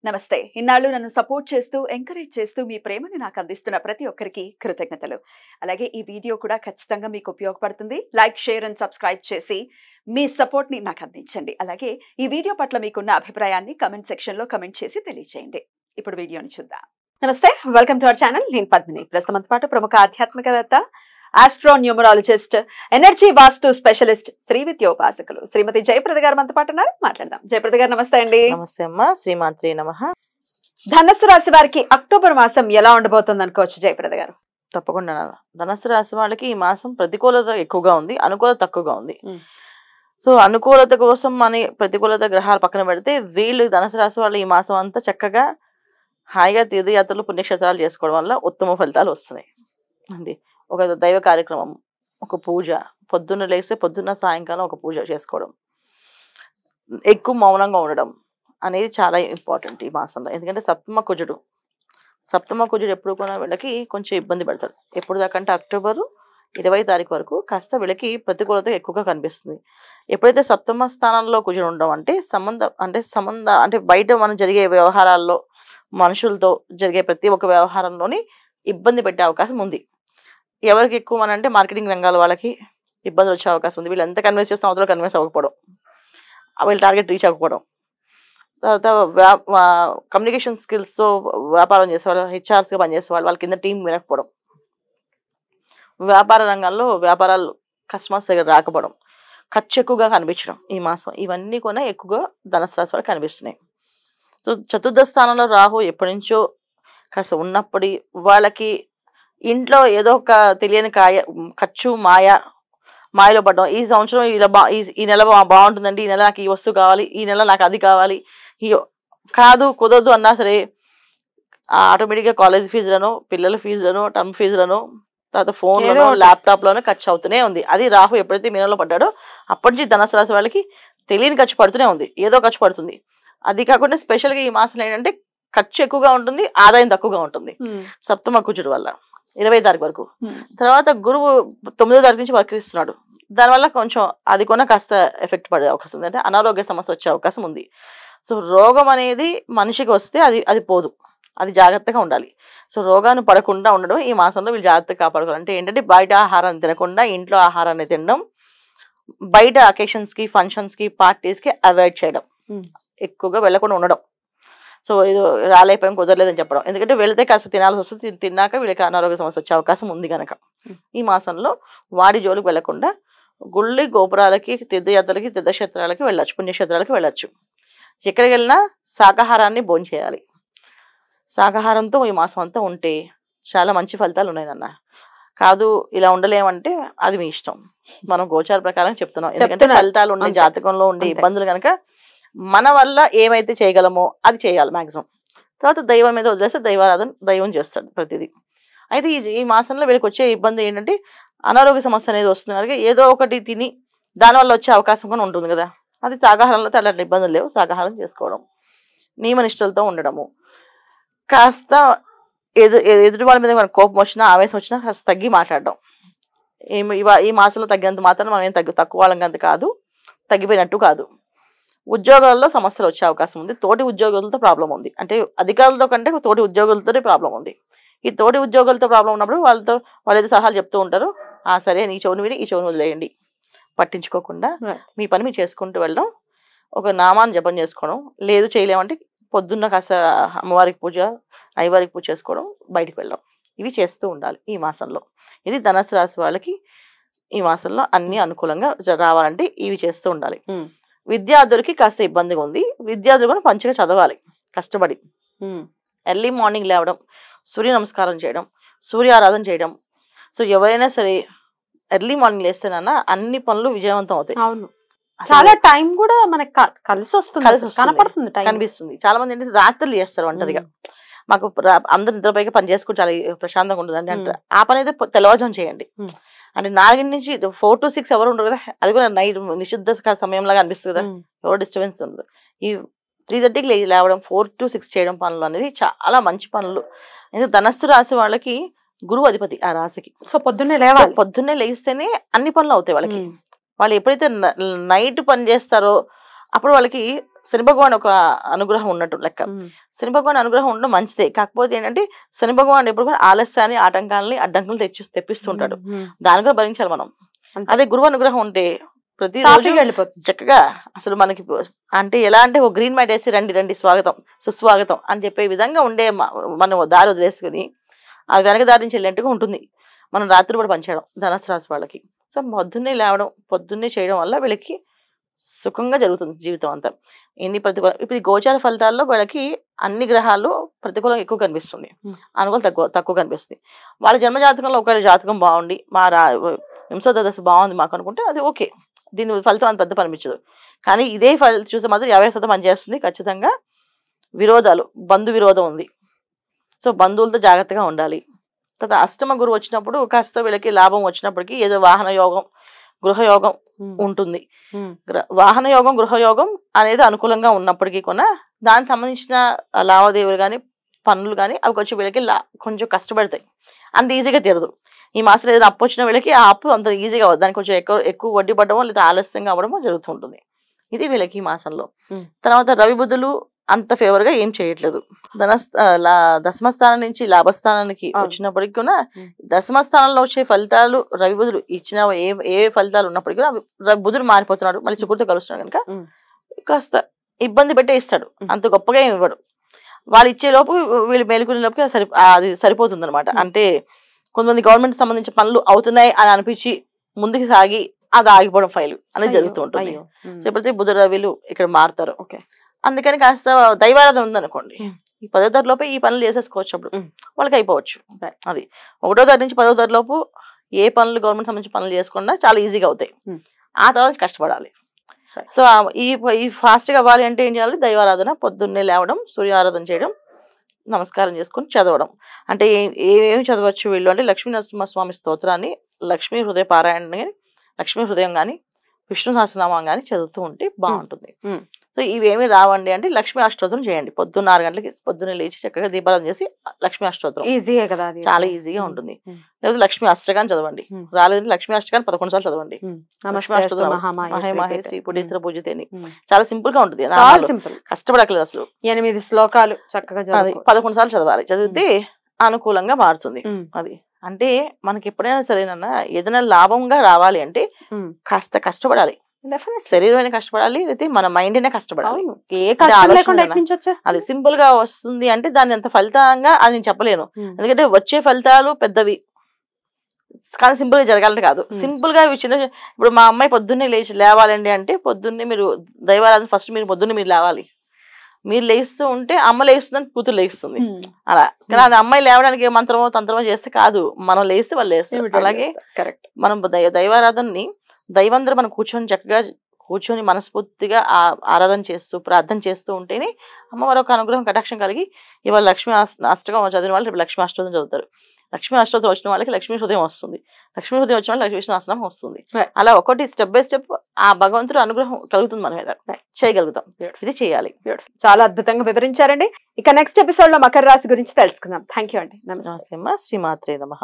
నమస్తే. ఇన్నాళ్ళు నన్ను సపోర్ట్ చేస్తూ, ఎంకరేజ్ చేస్తూ మీ ప్రేమని నాకు అందిస్తున్న ప్రతి ఒక్కరికి కృతజ్ఞతలు. అలాగే ఈ వీడియో కూడా ఖచ్చితంగా మీకు ఉపయోగపడుతుంది. లైక్, షేర్ అండ్ సబ్స్క్రైబ్ చేసి మీ సపోర్ట్‌ని నాకు అందించండి. అలాగే ఈ వీడియో పట్ల మీకున్న అభిప్రాయాన్ని కామెంట్ సెక్షన్‌లో కామెంట్ చేసి తెలియజేయండి. ఇప్పుడు వీడియోని చూద్దాం. నమస్తే. Welcome to our channel. నేను పద్మిని. ప్రస్తుతం మనతో పాటు ప్రముఖ ఆధ్యాత్మికవేత్త, ఆస్ట్రోన్యూమరాలజిస్ట్, ఎనర్జీ వాస్తు స్పెషలిస్ట్, శ్రీ విద్యోపాసకులు శ్రీమతి జయప్రద గారు మనతో పాటు ఉన్నారు. మాట్లాడదాం. జయప్రద గారు నమస్తే అండి. నమస్తే అమ్మా. శ్రీమాత్రే నమః. ధనస్సు రాశి వారికి అక్టోబర్ మాసం ఎలా ఉండబోతుంది అనుకోవచ్చు జయప్రద గారు? తప్పకుండా. ధనుసు రాశి వాళ్ళకి ఈ మాసం ప్రతికూలత ఎక్కువగా ఉంది, అనుకూలత తక్కువగా ఉంది. సో అనుకూలత కోసం అని ప్రతికూలత గ్రహాలు పక్కన పెడితే వీళ్ళు ధనుసు రాశి వాళ్ళు ఈ మాసం అంతా చక్కగా హాయిగా తీర్థయాత్రలు, పుణ్యక్షేత్రాలు చేసుకోవడం వల్ల ఉత్తమ ఫలితాలు వస్తున్నాయి అండి. ఒక దైవ కార్యక్రమం, ఒక పూజ, పొద్దున్న లేస్తే పొద్దున్న సాయంకాలం ఒక పూజ చేసుకోవడం, ఎక్కువ మౌనంగా ఉండడం అనేది చాలా ఇంపార్టెంట్ ఈ మాసంలో. ఎందుకంటే సప్తమ కుజుడు ఎప్పుడు కూడా వీళ్ళకి కొంచెం ఇబ్బంది పడతారు. ఎప్పుడు దాకా అంటే అక్టోబర్ 20 తారీఖు వరకు కాస్త వీళ్ళకి ప్రతికూలత ఎక్కువగా కనిపిస్తుంది. ఎప్పుడైతే సప్తమ స్థానంలో కుజుడు ఉండడం అంటే బయట మనం జరిగే వ్యవహారాల్లో, మనుషులతో జరిగే ప్రతి ఒక్క వ్యవహారంలోని ఇబ్బంది పెట్టే అవకాశం ఉంది. ఎవరికి ఎక్కువ అంటే మార్కెటింగ్ రంగాల వాళ్ళకి ఇబ్బందులు వచ్చే అవకాశం ఉంది. వీళ్ళు ఎంత కన్విన్స్ చేస్తాం అవతల కన్విన్స్ అవ్వకపోవడం, వీళ్ళ టార్గెట్ రీచ్ అవ్వకపోవడం. తర్వాత కమ్యూనికేషన్ స్కిల్స్తో వ్యాపారం చేసేవాళ్ళు, హెచ్ఆర్స్గా పనిచేసే వాళ్ళ కింద టీం వినకపోవడం, వ్యాపార రంగాల్లో వ్యాపారాలు కస్టమర్స్ దగ్గర రాకపోవడం, ఖర్చు ఎక్కువగా కనిపించడం ఈ మాసం, ఇవన్నీ కూడా ఎక్కువగా ధనుసు రాశి వాళ్ళకి కనిపిస్తున్నాయి. సో చతుర్థ స్థానంలో రాహు ఎప్పటి నుంచో కాస్త ఉన్నప్పటి వాళ్ళకి ఇంట్లో ఏదో ఒక తెలియని ఖర్చు మాయలో పడ్డం. ఈ సంవత్సరం ఈ నెల బాగుంటుందండి, ఈ నెల నాకు ఈ వస్తువు కావాలి, ఈ నెల నాకు అది కావాలి, కాదు కుదరదు అన్నా సరే ఆటోమేటిక్గా కాలేజ్ ఫీజులను, పిల్లల ఫీజులను, టర్మ్ ఫీజులను, తర్వాత ఫోన్లను, ల్యాప్టాప్లోనే ఖర్చు అవుతూనే ఉంది. అది రాహు ఎప్పుడైతే మీనంలో పడ్డాడో అప్పటి నుంచి ధనుసు రాశి వాళ్ళకి తెలియని ఖర్చు పడుతూనే ఉంది, ఏదో ఖర్చు పడుతుంది. అది కాకుండా స్పెషల్గా ఈ మాసం ఏంటంటే ఖర్చు ఎక్కువగా ఉంటుంది, ఆదాయం తక్కువగా ఉంటుంది సప్తమ కుజుడు వల్ల 20 తారీఖు వరకు. తర్వాత గురువు 9వ తారీఖు నుంచి వక్రిస్తున్నాడు. దానివల్ల కొంచెం అది కూడా కాస్త ఎఫెక్ట్ పడే అవకాశం ఉంది, అంటే అనారోగ్య సమస్య వచ్చే అవకాశం ఉంది. సో రోగం అనేది మనిషికి వస్తే అది పోదు, అది జాగ్రత్తగా ఉండాలి. సో రోగాన్ని పడకుండా ఉండడం ఈ మాసంలో వీళ్ళు జాగ్రత్తగా కాపాడుకోవాలి. అంటే ఏంటంటే బయట ఆహారాన్ని తినకుండా ఇంట్లో ఆహారాన్ని తినడం, బయట అకేషన్స్కి, ఫంక్షన్స్కి, పార్టీస్కి అవాయిడ్ చేయడం, ఎక్కువగా వెళ్లకుండా ఉండడం. సో ఇది రాలేపోయాం, కుదరలేదని చెప్పడం. ఎందుకంటే వెళితే కాస్త తినాల్సి వస్తుంది, తిన్నాక వీళ్ళకి అనారోగ్య సమస్య వచ్చే అవకాశం ఉంది కనుక ఈ మాసంలో వాడి జోలికి వెళ్లకుండా గుళ్ళి గోపురాలకి, తీర్థయాత్రలకి, తీర్థక్షేత్రాలకి వెళ్ళచ్చు, పుణ్యక్షేత్రాలకి వెళ్ళచ్చు. ఎక్కడికి వెళ్ళినా శాకాహారాన్ని భోంచేయాలి. శాకాహారంతో ఈ మాసం అంతా ఉంటే చాలా మంచి ఫలితాలు ఉన్నాయి నాన్న. కాదు ఇలా ఉండలేమంటే అది మీ ఇష్టం, మనం గోచార ప్రకారం చెప్తున్నాం. ఎందుకంటే ఫలితాలు ఉండే జాతకంలో ఉండే ఇబ్బందులు కనుక మన వల్ల ఏమైతే చేయగలమో అది చేయాలి మ్యాక్సిమం. తర్వాత దైవం మీద వదిలేస్తే దైవారాధన దైవం చేస్తాడు ప్రతిదీ. అయితే ఈ మాసంలో వీళ్ళకి వచ్చే ఇబ్బంది ఏంటంటే అనారోగ్య సమస్య అనేది వస్తుంది కనుక ఏదో ఒకటి తిని దానివల్ల వచ్చే అవకాశం కూడా ఉంటుంది కదా. అది శాకాహారంలో అలాంటి ఇబ్బందులు లేవు. శాకాహారం చేసుకోవడం, నియమనిష్టలతో ఉండడము, కాస్త ఎదుటి వాళ్ళ మీద మనకు కోపం వచ్చినా, ఆవేశం వచ్చినా కాస్త తగ్గి మాట్లాడడం. ఈ మాసంలో తగ్గినంత మాత్రం మనం ఏం తక్కువ వాళ్ళంత కాదు, తగ్గిపోయినట్టు కాదు. ఉద్యోగాల్లో సమస్యలు వచ్చే అవకాశం ఉంది. తోటి ఉద్యోగులతో ప్రాబ్లం ఉంది, అంటే అధికారులతో కంటే తోటి ఉద్యోగులతోనే ప్రాబ్లం ఉంది. ఈ తోటి ఉద్యోగులతో ప్రాబ్లం ఉన్నప్పుడు వాళ్ళు ఏదో సలహాలు చెప్తూ ఉంటారు, సరే ఈ చెవుని విని ఈ చెవుని వదిలేయండి, పట్టించుకోకుండా మీ పని మీరు చేసుకుంటూ వెళ్ళడం, ఒక నామాన్ని జపం చేసుకోవడం, లేదు చేయలేమంటే పొద్దున్న కాస్త అమ్మవారికి పూజ, అయ్యవారికి పూజ చేసుకోవడం, బయటికి వెళ్ళడం, ఇవి చేస్తూ ఉండాలి ఈ మాసంలో. ఇది ధనుసు రాశి వాళ్ళకి ఈ మాసంలో అన్ని అనుకూలంగా రావాలంటే ఇవి చేస్తూ ఉండాలి. విద్యార్థులకి కాస్త ఇబ్బందిగా ఉంది. విద్యార్థులు కూడా మంచిగా చదవాలి, కష్టపడి ఎర్లీ మార్నింగ్ లేవడం, సూర్య నమస్కారం చేయడం, సూర్యారాధన చేయడం. సో ఎవరైనా సరే ఎర్లీ మార్నింగ్ లేస్తేనన్నా అన్ని పనులు విజయవంతం అవుతాయి. అవును, చాలా టైం కూడా మనకి కలిసి వస్తుంది, కనిపిస్తుంది. చాలా మంది ఏంటంటే రాత్రులు చేస్తారు ఒంటరిగా, మాకు అందరు నిద్రపైకి పని చేసుకుంటే చాలా ప్రశాంతంగా ఉంటుంది అంటే ఆ పని అయితే తెల్లవారుజాము చేయండి. అంటే 4 నుంచి 4 to 6 ఎవరు ఉండరు కదా, అది కూడా నైట్ నిషిద్ధ సమయంలాగా అనిపిస్తుంది కదా, ఎవరు డిస్టర్బెన్స్ ఉండదు. ఈ 3:30కి లేవడం, 4 to 6 చేయడం పనులు అనేది చాలా మంచి పనులు. ఎందుకంటే ధనస్సు రాశి వాళ్ళకి గురువు అధిపతి ఆ రాశికి. సో పొద్దున్నే లేస్తేనే అన్ని పనులు అవుతాయి వాళ్ళకి. వాళ్ళు ఎప్పుడైతే నైట్ పని చేస్తారో అప్పుడు వాళ్ళకి శని భగవాన్ ఒక అనుగ్రహం ఉన్నట్టు లెక్క. శని భగవాన్ అనుగ్రహం ఉండడం మంచిదే, కాకపోతే ఏంటంటే శని భగవాన్ ఎప్పుడు కూడా ఆలస్యాన్ని, ఆటంకాలని, అడ్డంకులు తెప్పిస్తుంటాడు. దాని కూడా భరించాలి మనం. అదే గురువు అనుగ్రహం ఉంటే ప్రతి రోజు చక్కగా అసలు మనకి అంటే ఎలా అంటే ఒక గ్రీన్ మ్యాట్ వేసి రండి రండి స్వాగతం సుస్వాగతం అని చెప్పే విధంగా ఉండే మనం దారి వదిలేసుకుని ఆ వెనక దారి నుంచి వెళ్ళినట్టుగా ఉంటుంది. మనం రాత్రి కూడా పనిచేయడం ధనుసు రాశి వాళ్ళకి. సో పొద్దున్నే లేవడం, పొద్దున్నే చేయడం వల్ల వీళ్ళకి సుఖంగా జరుగుతుంది జీవితం అంతా. ఎన్ని ప్రతికూల ఇప్పుడు ఈ గోచార ఫలితాల్లో వీళ్ళకి అన్ని గ్రహాలు ప్రతికూలం ఎక్కువ కనిపిస్తుంది, అనుకూలం తక్కువ కనిపిస్తుంది. వాళ్ళ జన్మ జాతకంలో ఒకవేళ జాతకం బాగుండి మా వింశోదశ దశ బాగుంది మాకు అనుకుంటే అది ఓకే, దీని ఫలితం అంత పెద్ద పనిపించదు. కానీ ఇదే ఫలితం చూస్తే మాత్రం 50% పనిచేస్తుంది ఖచ్చితంగా. విరోధాలు, బంధు విరోధం ఉంది, సో బంధువులతో జాగ్రత్తగా ఉండాలి. తర్వాత అష్టమ గురువు వచ్చినప్పుడు కాస్త వీళ్ళకి లాభం వచ్చినప్పటికీ ఏదో వాహన యోగం, గృహయోగం ఉంటుంది. వాహన యోగం, గృహయోగం అనేది అనుకూలంగా ఉన్నప్పటికీ కూడా దానికి సంబంధించిన లావాదేవీలు కానీ పనులు కానీ అవి కొంచెం వీళ్ళకి కొంచెం కష్టపడతాయి, అంత ఈజీగా తీరదు. ఈ మాసంలో ఏదైనా అప్పు వచ్చిన వీళ్ళకి ఆ అప్పు అంత ఈజీగా అవ్వదు, దానికి కొంచెం ఎక్కువ వడ్డీ పడడమో లేదా ఆలస్యంగా అవ్వడమో జరుగుతుంటుంది. ఇది వీళ్ళకి ఈ మాసంలో. తర్వాత రవి బుధులు అంత ఫేవర్ గా ఏం చేయట్లేదు. దశమస్థానం నుంచి లాభస్థానానికి వచ్చినప్పటికీ కూడా దశమస్థానంలో వచ్చే ఫలితాలు రవి బుధులు ఇచ్చిన ఏ ఫలితాలు ఉన్నప్పటికీ కూడా బుధుడు మారిపోతున్నాడు, మళ్ళీ శుక్రుడితో కలుస్తున్నాడు కనుక కాస్త ఇబ్బంది పెట్టే ఇస్తాడు, అంత గొప్పగా ఏమి ఇవ్వడు. వాళ్ళు ఇచ్చే లోపు వీళ్ళు మేలుకునే లోపు అది సరిపోతుంది అనమాట. అంటే కొంతమంది గవర్నమెంట్ సంబంధించిన పనులు అవుతున్నాయి అని అనిపించి ముందుకు సాగి అది ఆగిపోవడం ఫైల్ అనేది జరుగుతూ ఉంటుంది. సో ఎప్పుడైతే బుధ రవిలు ఇక్కడ మారుతారు, అందుకని కాస్త దైవారాధన ఉందనుకోండి, ఈ 10వ తరగతి లోపే ఈ పనులు చేసేసుకోవచ్చు, అప్పుడు వాళ్ళకి అయిపోవచ్చు. అది 1వ తరగతి నుంచి 10వ తరగతి లోపు ఏ పనులు గవర్నమెంట్ సంబంధించిన పనులు చేసుకున్నా చాలా ఈజీగా అవుతాయి. ఆ తర్వాత కష్టపడాలి. సో ఈ ఫాస్ట్ గా అవ్వాలి అంటే ఏం చేయాలి? దైవారాధన, పొద్దున్నే లేవడం, సూర్యారాధన చేయడం, నమస్కారం చేసుకుని చదవడం. అంటే ఏమేమి చదవచ్చు వీళ్ళు అంటే లక్ష్మీ నరసింహస్వామి స్తోత్రాన్ని, లక్ష్మీ హృదయ పారాయణ, లక్ష్మీ హృదయం కానీ, విష్ణు సహస్రనామం కానీ చదువుతూ ఉంటే బాగుంటుంది. సో ఇవేమి రావండి అంటే లక్ష్మీ అష్టోత్తరం చేయండి. పొద్దున్న 6 గంటలకి పొద్దున్నే లేచి చక్కగా దీపారాధన చేసి లక్ష్మీ అష్టోత్తరం ఈజీగా కదా, చాలా ఈజీగా ఉంటుంది. లేకపోతే లక్ష్మీ అష్టకాన్ని చదవండి, రాలేదంటే లక్ష్మీ అష్టకాన్ని 11 సార్లు చదవండి. లక్ష్మీ అష్టోత్తరం మహేశ్వరి పుడేశ్వర పూజితేని చాలా సింపుల్ గా ఉంటుంది, కష్టపడక్కలేదు అసలు. 8 శ్లోకాలు చక్కగా 11 సార్లు చదవాలి, చదివితే అనుకూలంగా మారుతుంది. అది అంటే మనకి ఎప్పుడైనా సరేనన్నా ఏదైనా లాభంగా రావాలి అంటే కాస్త కష్టపడాలి. శరీరమైన కష్టపడాలి, అయితే మన మైండ్ అయినా కష్టపడాలి. అది సింపుల్ గా వస్తుంది అంటే దాన్ని ఎంత ఫలితంగా అది నేను చెప్పలేను, ఎందుకంటే వచ్చే ఫలితాలు పెద్దవి కానీ సింపుల్ గా జరగాలంటే కాదు. సింపుల్ గా చిన్న ఇప్పుడు మా అమ్మాయి పొద్దున్నే లేవాలండి అంటే పొద్దున్నే మీరు దైవారాధన ఫస్ట్ మీరు పొద్దున్నే మీరు లేవాలి. మీరు లేస్తూ ఉంటే అమ్మ లేస్తుందని కూతురు లేస్తుంది అలా. కానీ అది అమ్మాయి లేవడానికి ఏ మంత్రమో తంత్రమో చేస్తే కాదు, మనం లేస్తే వాళ్ళు లేస్తారు. అలాగే మనం దైవారాధనని దైవందరూ మనం చక్కగా కూర్చొని మనస్ఫూర్తిగా ఆరాధన చేస్తూ ప్రార్థన చేస్తూ ఉంటేనే అమ్మవారు ఒక అనుగ్రహం కటాక్షం కలిగి ఇవాళ లక్ష్మీ అష్టకం చదివిన వాళ్ళు రేపు లక్ష్మీ అష్టోత్తరం చదువుతారు. లక్ష్మీ అష్టోత్తరం వచ్చిన వాళ్ళకి లక్ష్మీ హృదయం వస్తుంది, లక్ష్మీ హృదయం వచ్చిన వాళ్ళకి లక్ష్మీ సహస్రనామం వస్తుంది. అలా ఒకటి స్టెప్ బై స్టెప్ ఆ భగవంతుడు అనుగ్రహం కలుగుతుంది మన మీద, చేయగలుగుతాం. ఇది చేయాలి. చాలా అద్భుతంగా వివరించారండి. ఇక నెక్స్ట్ ఎపిసోడ్ లో మకర రాశి గురించి తెలుసుకుందాం. థ్యాంక్ యూ అండి. నమస్తే. శ్రీమాత్రే నమః.